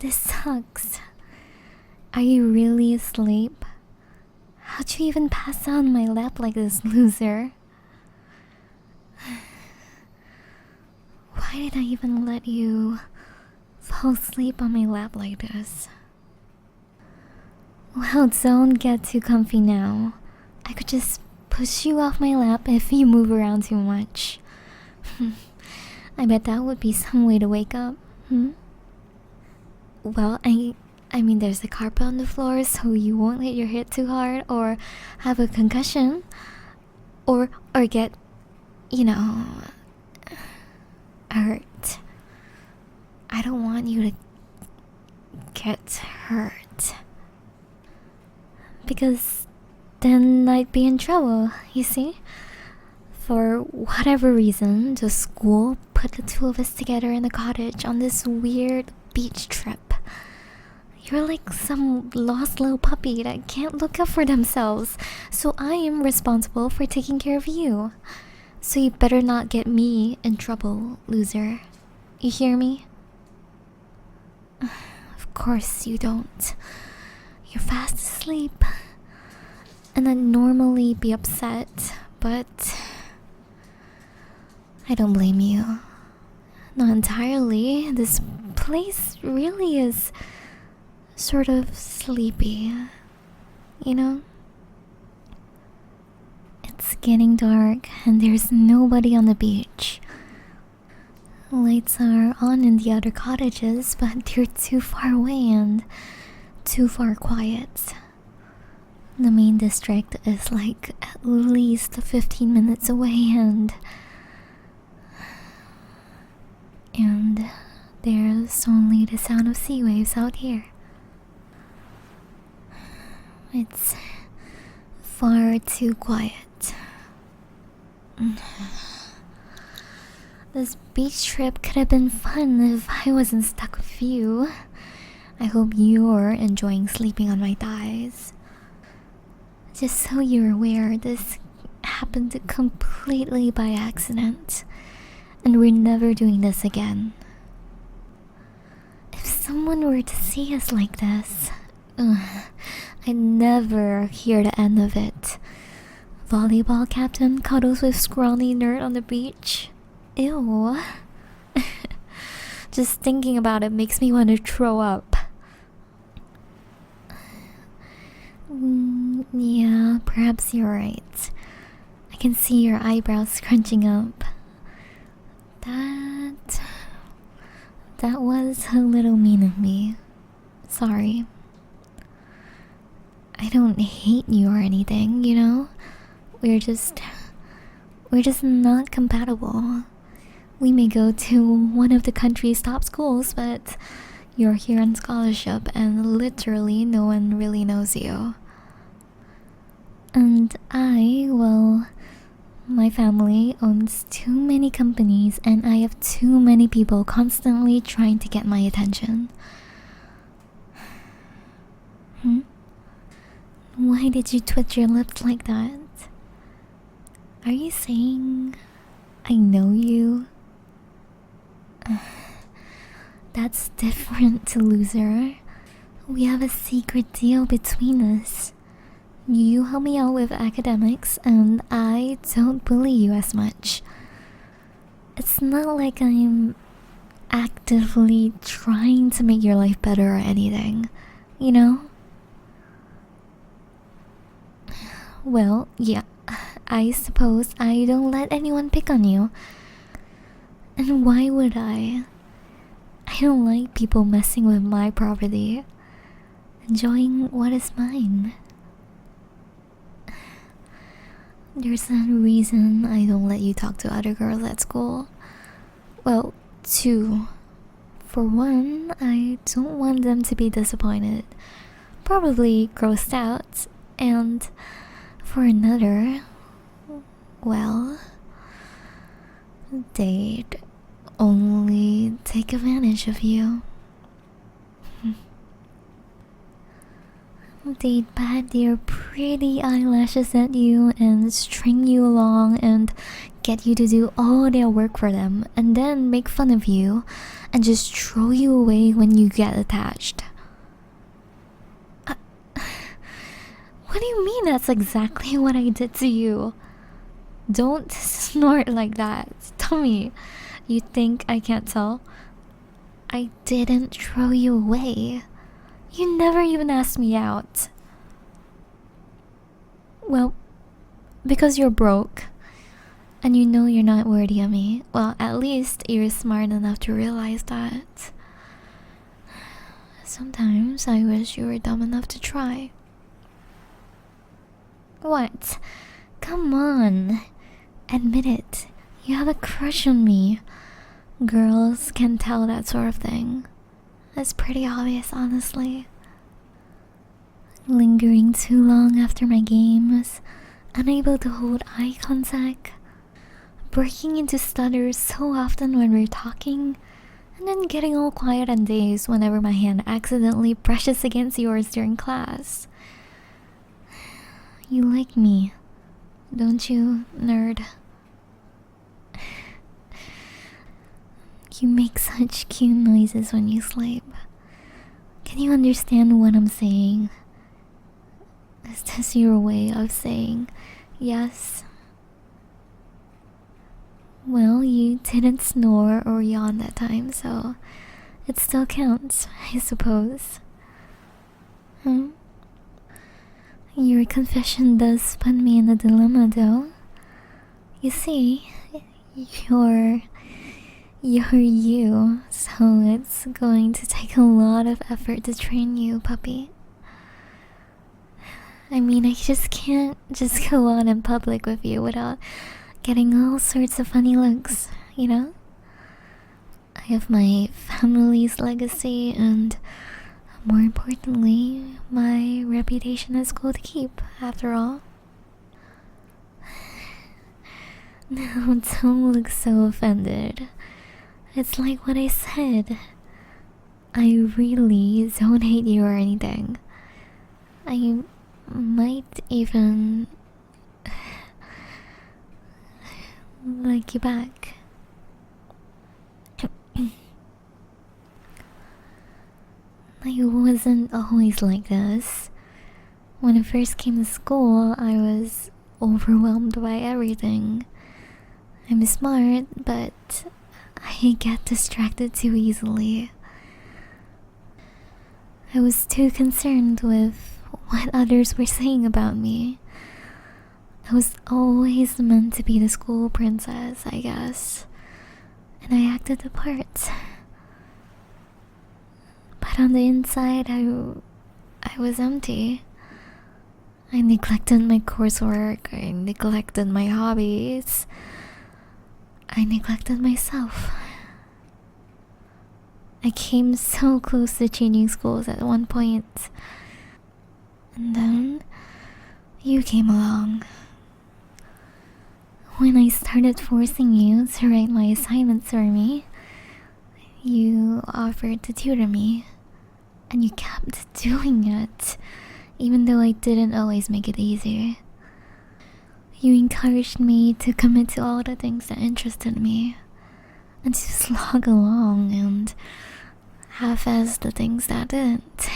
This sucks. Are you really asleep? How'd you even pass out on my lap like this, loser? Why did I even let you fall asleep on my lap like this? Well, don't get too comfy now. I could just push you off my lap if you move around too much. I bet that would be some way to wake up. Well, I mean there's a carpet on the floor, so you won't hit your head too hard or have a concussion or get, you know, hurt. I don't want you to get hurt. Because then I'd be in trouble, you see? For whatever reason, the school put the two of us together in the cottage on this weird beach trip. You're like some lost little puppy that can't look up for themselves, so I am responsible for taking care of you. So you better not get me in trouble, loser. You hear me? Of course you don't. You're fast asleep. And I'd normally be upset, but I don't blame you. Not entirely. This place really is sort of sleepy, you know? It's getting dark and there's nobody on the beach. Lights are on in the other cottages, but they're too far away and too far quiet. The main district is like at least 15 minutes away and there's only the sound of sea waves out here. It's far too quiet. This beach trip could have been fun if I wasn't stuck with you. I hope you're enjoying sleeping on my thighs. Just so you're aware, this happened completely by accident. And we're never doing this again. If someone were to see us like this, I'd never hear the end of it. Volleyball captain cuddles with scrawny nerd on the beach. Ew. Just thinking about it makes me want to throw up. Yeah, perhaps you're right. I can see your eyebrows scrunching up. That was a little mean of me. Sorry. I don't hate you or anything, you know? We're just not compatible. We may go to one of the country's top schools, but you're here on scholarship and literally no one really knows you. And my family owns too many companies and I have too many people constantly trying to get my attention. Why did you twitch your lips like that? Are you saying I know you? That's different, loser. We have a secret deal between us. You help me out with academics and I don't bully you as much. It's not like I'm actively trying to make your life better or anything, you know? Well, yeah, I suppose I don't let anyone pick on you. And why would I? I don't like people messing with my property, enjoying what is mine. There's a reason I don't let you talk to other girls at school. Well, two. For one, I don't want them to be disappointed, probably grossed out. And for another, well, they'd only take advantage of you. They'd pat their pretty eyelashes at you and string you along and get you to do all their work for them, and then make fun of you and just throw you away when you get attached. What do you mean that's exactly what I did to you? Don't snort like that. Tell me, you think I can't tell? I didn't throw you away. You never even asked me out. Well, because you're broke. And you know you're not worthy of me. Well, at least you're smart enough to realize that. Sometimes I wish you were dumb enough to try. What? Come on. Admit it. You have a crush on me. Girls can tell that sort of thing. It's pretty obvious, honestly. Lingering too long after my games, unable to hold eye contact, breaking into stutters so often when we're talking, and then getting all quiet on days whenever my hand accidentally brushes against yours during class. You like me, don't you, nerd? You make such cute noises when you sleep. Can you understand what I'm saying? Is this your way of saying yes? Well, you didn't snore or yawn that time, so it still counts, I suppose. Your confession does put me in a dilemma, though. You see, you're you, so it's going to take a lot of effort to train you, puppy. I mean, I just can't just go out in public with you without getting all sorts of funny looks, you know? I have my family's legacy and, more importantly, my reputation at school to keep, after all. No, don't look so offended. It's like what I said. I really don't hate you or anything. I might even like you back. I wasn't always like this. When I first came to school, I was overwhelmed by everything. I'm smart, but I get distracted too easily. I was too concerned with what others were saying about me. I was always meant to be the school princess, I guess, and I acted the part. But on the inside, I was empty. I neglected my coursework, I neglected my hobbies, I neglected myself. I came so close to changing schools at one point. And then, you came along. When I started forcing you to write my assignments for me, you offered to tutor me. And you kept doing it, even though I didn't always make it easy. You encouraged me to commit to all the things that interested me, and to slog along and half-ass the things that didn't.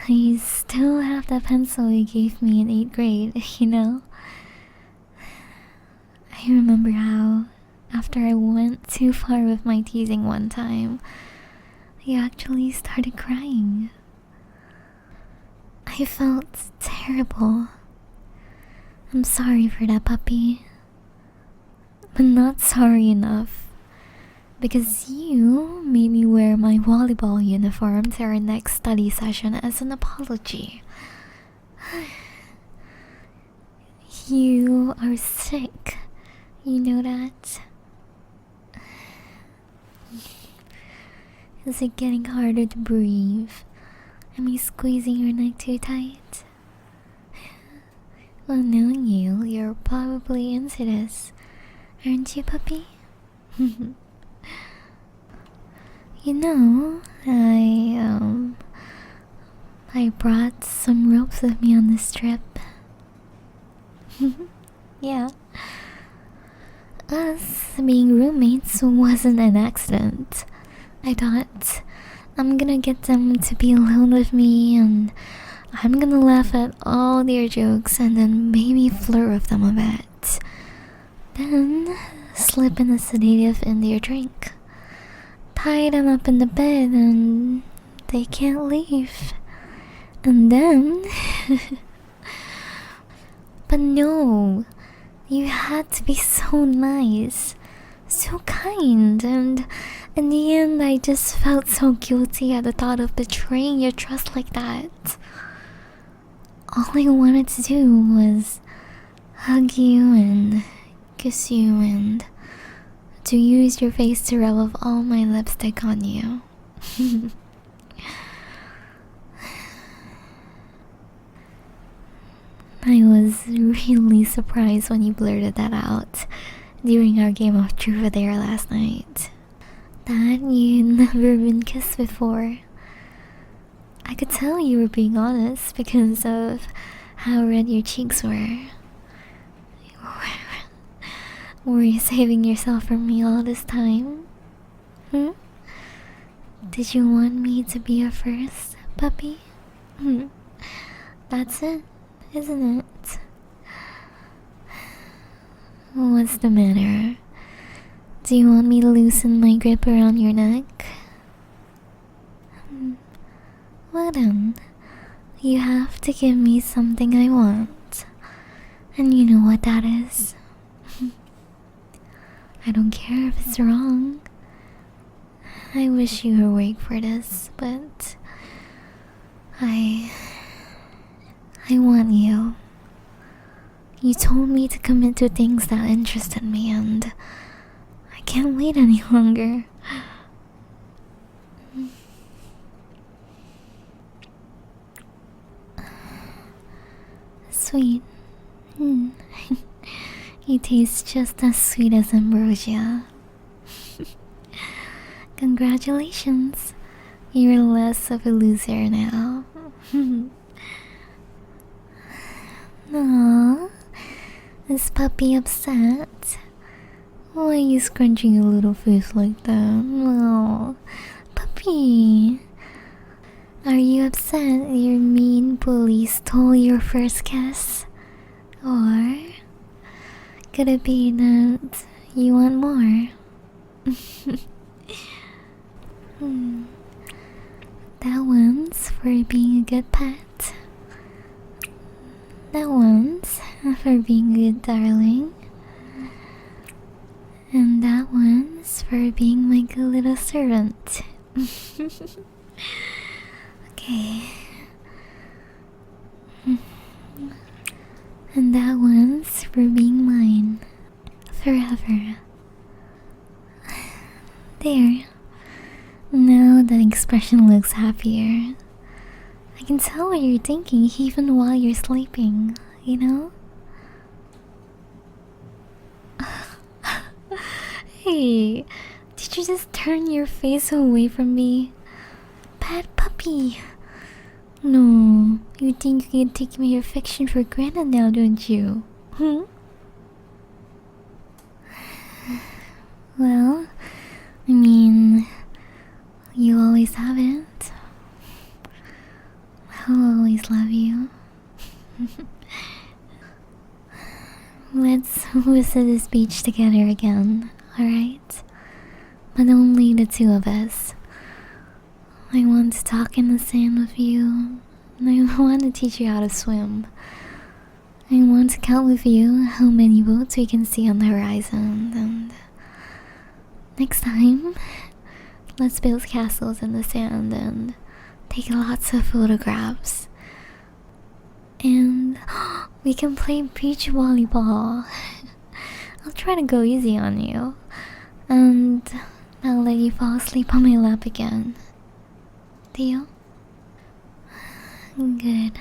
I still have that pencil you gave me in 8th grade, you know? I remember how, after I went too far with my teasing one time, you actually started crying. I felt terrible. I'm sorry for that, puppy. But not sorry enough. Because you made me wear my volleyball uniform to our next study session as an apology. You are sick. You know that? Is it getting harder to breathe? Am I squeezing your neck too tight? Well, knowing you, you're probably into this. Aren't you, puppy? You know, I brought some ropes with me on this trip. Yeah. Us being roommates wasn't an accident. I thought I'm gonna get them to be alone with me and I'm gonna laugh at all their jokes and then maybe flirt with them a bit. Then slip in a sedative in their drink. Tie them up in the bed and they can't leave. And then... But no, you had to be so nice, so kind, and in the end I just felt so guilty at the thought of betraying your trust like that. All I wanted to do was hug you and kiss you and to use your face to rub off all my lipstick on you. I was really surprised when you blurted that out during our game of truth or dare last night. That you'd never been kissed before. I could tell you were being honest because of how red your cheeks were. Were you saving yourself from me all this time? Did you want me to be your first puppy? That's it, isn't it? What's the matter? Do you want me to loosen my grip around your neck? Well then, you have to give me something I want. And you know what that is. I don't care if it's wrong. I wish you were awake for this, but I want you. You told me to commit to things that interested me and I can't wait any longer. Sweet. You taste just as sweet as ambrosia. Congratulations. You're less of a loser now. Aww. Is puppy upset? Why are you scrunching your little face like that? Oh, puppy. Are you upset your mean bully stole your first kiss? Or could it be that you want more? That one's for being a good pet. That one's for being a good darling. And that one's for being my good little servant. Okay. And that one's for being mine. Forever. There. Now the expression looks happier. I can tell what you're thinking even while you're sleeping, you know? Hey, did you just turn your face away from me? Bad puppy. No, you think you can take my affection for granted now, don't you? Well, I mean, you always have it. I'll always love you. Let's visit this beach together again, alright? But only the two of us. I want to talk in the sand with you. I want to teach you how to swim. I want to count with you how many boats we can see on the horizon. And next time, let's build castles in the sand and take lots of photographs. And we can play beach volleyball. I'll try to go easy on you. And I'll let you fall asleep on my lap again. Deal? Good.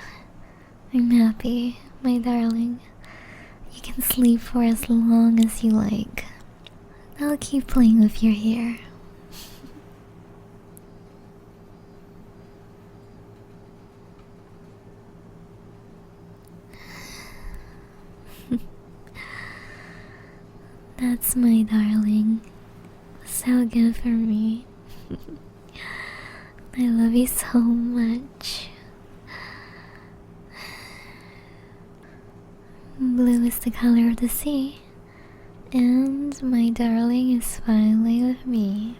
I'm happy, my darling. You can sleep for as long as you like. I'll keep playing with your hair. so good for me. I love you so much. Blue is the color of the sea, and my darling is finally with me.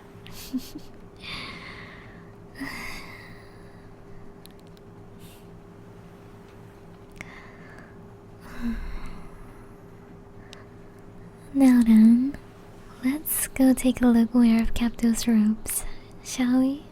Now then, let's go take a look where I've kept those robes, shall we?